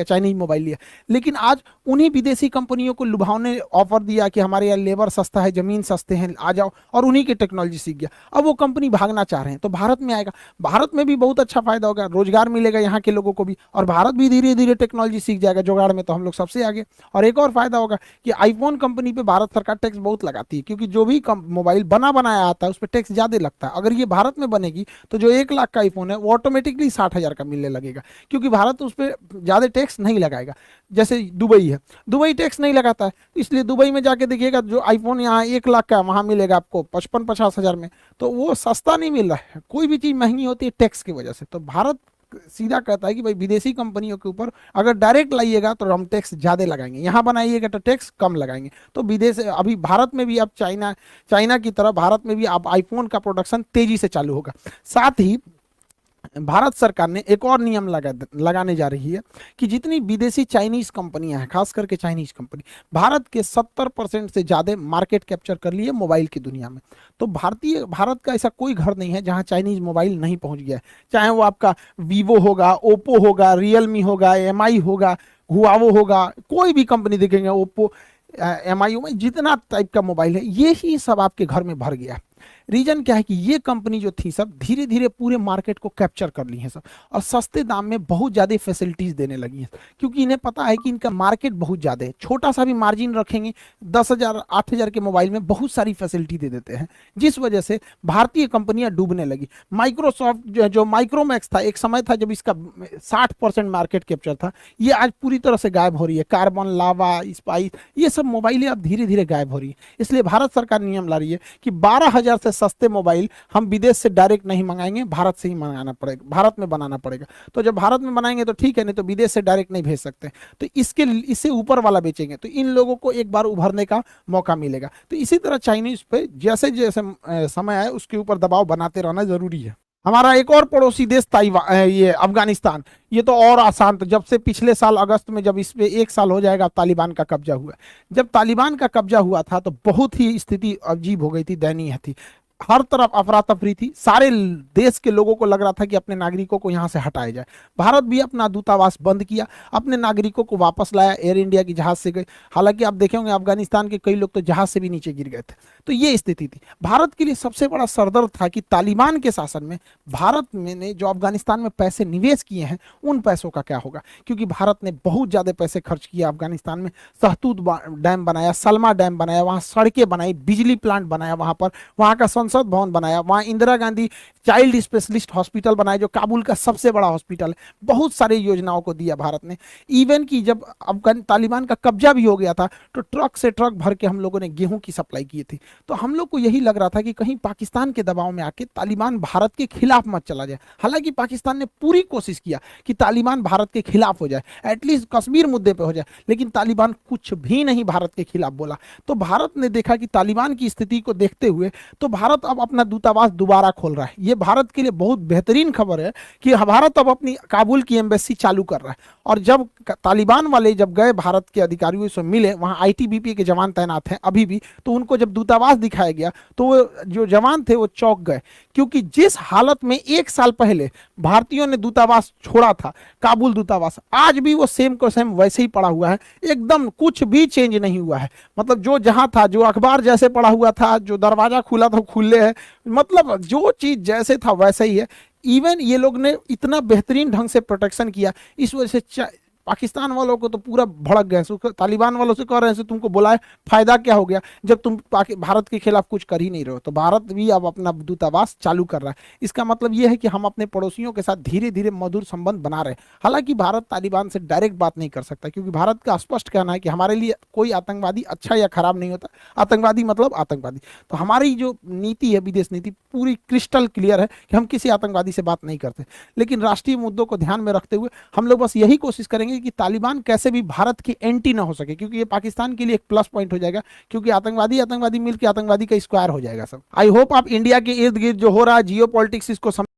Chinese mobile लिया, लेकिन आज उन्हीं विदेशी कंपनियों को लुभावने ऑफर दिया कि हमारे यहाँ लेबर सस्ता है, जमीन सस्ते हैं, आ जाओ, और उन्हीं की टेक्नोलॉजी सीख गया। अब वो कंपनी भागना चाह रहे हैं तो भारत में आएगा, भारत में भी बहुत अच्छा फायदा होगा, रोजगार मिलेगा यहाँ के लोगों को भी, और भारत भी धीरे धीरे टेक्नोलॉजी सीख जाएगा। जुगाड़ में तो हम लोग सबसे आगे। और एक और फायदा होगा कि आईफोन कंपनी पे भारत सरकार टैक्स बहुत लगाती है, क्योंकि जो भी मोबाइल बना बनाया आता है उस पर टैक्स ज्यादा लगता है। अगर ये भारत में बनेगी तो जो 1 लाख का आईफोन है वो ऑटोमेटिकली 60,000 का मिलने लगेगा, क्योंकि भारत उस पर ज्यादा टैक्स नहीं लगाएगा। जैसे दुबई है, दुबई टैक्स नहीं लगाता है, इसलिए दुबई में जाके देखिएगा जो आईफोन यहाँ 1 लाख का वहां मिलेगा आपको 55-50 हजार में, तो वो सस्ता नहीं मिल रहा है। कोई भी चीज महंगी होती है टैक्स की वजह से। तो भारत सीधा कहता है कि भाई विदेशी कंपनियों के ऊपर अगर डायरेक्ट लाइएगा तो हम टैक्स ज्यादा लगाएंगे, यहाँ बनाइएगा तो टैक्स कम लगाएंगे। तो विदेश अभी भारत में भी अब चाइना चाइना की तरह भारत में भी अब आईफोन का प्रोडक्शन तेजी से चालू होगा। साथ ही भारत सरकार ने एक और नियम लगाने जा रही है कि जितनी विदेशी चाइनीज कंपनियां हैं, खास करके चाइनीज कंपनी, भारत के 70% से ज्यादा मार्केट कैप्चर कर लिए मोबाइल की दुनिया में। तो भारत का ऐसा कोई घर नहीं है जहां चाइनीज मोबाइल नहीं पहुंच गया है। चाहे वो आपका वीवो होगा, ओप्पो होगा, रियलमी होगा, एमआई होगा, हुआवो होगा, कोई भी कंपनी देखेंगे, ओप्पो, एमआई में जितना टाइप का मोबाइल है ये ही सब आपके घर में भर गया। रीजन क्या है कि ये कंपनी जो थी सब धीरे धीरे पूरे मार्केट को कैप्चर कर ली है सब, और सस्ते दाम में बहुत ज्यादा फैसिलिटीज देने लगी हैं, क्योंकि इन्हें पता है कि इनका मार्केट बहुत ज्यादा है। छोटा सा भी मार्जिन रखेंगे, 10,000 8,000 के मोबाइल में बहुत सारी फैसिलिटी दे देते हैं, जिस वजह से भारतीय कंपनियां डूबने लगी। माइक्रोसॉफ्ट जो माइक्रोमैक्स था, एक समय था जब इसका 60% मार्केट कैप्चर था, ये आज पूरी तरह से गायब हो रही है। कार्बन, लावा, स्पाइस, ये सब मोबाइलें अब धीरे धीरे गायब हो रही है। इसलिए भारत सरकार नियम ला रही है कि 12,000 से सस्ते मोबाइल हम विदेश से डायरेक्ट नहीं मंगाएंगे, भारत से ही मंगाना पड़ेगा, भारत में बनाना पड़ेगा। तो जब भारत में बनाएंगे तो ठीक है, नहीं तो विदेश से डायरेक्ट नहीं भेज सकते। तो इससे ऊपर वाला बेचेंगे तो इन लोगों को एक बार उभरने का मौका मिलेगा। तो इसी तरह चाइनीज पे जैसे जैसे समय आए उसके ऊपर दबाव बनाते रहना जरूरी है। हमारा एक और पड़ोसी देश ताइवान, ये अफगानिस्तान, ये तो और आसान। तो जब से पिछले साल अगस्त में जब इस पे 1 साल हो जाएगा तालिबान का कब्जा हुआ, जब तालिबान का कब्जा हुआ था तो बहुत ही स्थिति अजीब हो गई थी, दयनीय थी। हर तरफ अफरा तफरी थी, सारे देश के लोगों को लग रहा था कि अपने नागरिकों को यहाँ से हटाया जाए। भारत भी अपना दूतावास बंद किया, अपने नागरिकों को वापस लाया, एयर इंडिया की जहाज से गए। हालांकि आप देखेंगे अफगानिस्तान के कई लोग तो जहाज से भी नीचे गिर गए थे। तो ये स्थिति थी। भारत के लिए सबसे बड़ा सरदर्द था कि तालिबान के शासन में भारत में ने जो अफगानिस्तान में पैसे निवेश किए हैं उन पैसों का क्या होगा, क्योंकि भारत ने बहुत ज्यादा पैसे खर्च किया अफगानिस्तान में। सहतूत डैम बनाया, सलमा डैम बनाया, वहां सड़कें बनाई, बिजली प्लांट बनाया, वहां का संसद भवन बनाया, वहां Indira Gandhi child specialist hospital बनाया जो काबुल का सबसे बड़ा हॉस्पिटल है। बहुत सारी योजनाओं को दिया भारत ने। इवन की जब अफगान तालिबान का कब्जा भी हो गया था तो ट्रक से ट्रक भर के हम लोगों ने गेहूं की सप्लाई की थी। तो हम लोग को यही लग रहा था कि कहीं पाकिस्तान के दबाव में आके तालिबान भारत के खिलाफ मत चला जाए। हालांकि पाकिस्तान ने पूरी कोशिश किया कि तालिबान भारत के खिलाफ हो जाए, एटलीस्ट कश्मीर मुद्दे पे हो जाए, लेकिन तालिबान कुछ भी नहीं भारत के खिलाफ बोला। तो भारत ने देखा कि तालिबान की स्थिति को देखते हुए तो भारत अब अपना दूतावास दोबारा खोल रहा है। ये भारत के लिए बहुत बेहतरीन खबर है कि भारत अब अपनी काबुल की एम्बेसी चालू कर रहा है। और जब तालिबान वाले जब गए भारत के अधिकारियों से मिले, वहां आईटीबीपी के जवान तैनात हैं अभी भी, तो उनको जब दूतावास दिखाया गया तो वो जो जवान थे वो चौंक गए, क्योंकि जिस हालत में 1 साल पहले भारतीयों ने दूतावास छोड़ा था, काबुल दूतावास, आज भी वो सेम को सेम वैसे ही पड़ा हुआ है, एकदम कुछ भी चेंज नहीं हुआ है। मतलब जो जहां था, जो अखबार जैसे पड़ा हुआ था, जो दरवाजा खुला था खुले है, मतलब जो चीज जैसे था वैसे ही है। इवन ये लोग ने इतना बेहतरीन ढंग से प्रोटेक्शन किया, इस वजह से पाकिस्तान वालों को तो पूरा भड़क गए। तालिबान वालों से कह रहे हैं तुमको बुलाए, फायदा क्या हो गया जब तुम भारत के खिलाफ कुछ कर ही नहीं रहे हो। तो भारत भी अब अपना दूतावास चालू कर रहा है। इसका मतलब यह है कि हम अपने पड़ोसियों के साथ धीरे धीरे मधुर संबंध बना रहे हैं। हालांकि भारत तालिबान से डायरेक्ट बात नहीं कर सकता, क्योंकि भारत का स्पष्ट कहना है कि हमारे लिए कोई आतंकवादी अच्छा या खराब नहीं होता, आतंकवादी मतलब आतंकवादी। तो हमारी जो नीति है, विदेश नीति, पूरी क्रिस्टल क्लियर है कि हम किसी आतंकवादी से बात नहीं करते। लेकिन राष्ट्रीय मुद्दों को ध्यान में रखते हुए हम लोग बस यही कोशिश करेंगे कि तालिबान कैसे भी भारत की एंटी ना हो सके, क्योंकि ये पाकिस्तान के लिए एक प्लस पॉइंट हो जाएगा, क्योंकि आतंकवादी मिलकर आतंकवादी का स्क्वायर हो जाएगा सब। आई होप आप इंडिया के इर्द गिर्द जो हो रहा है जियो पॉलिटिक्स इसको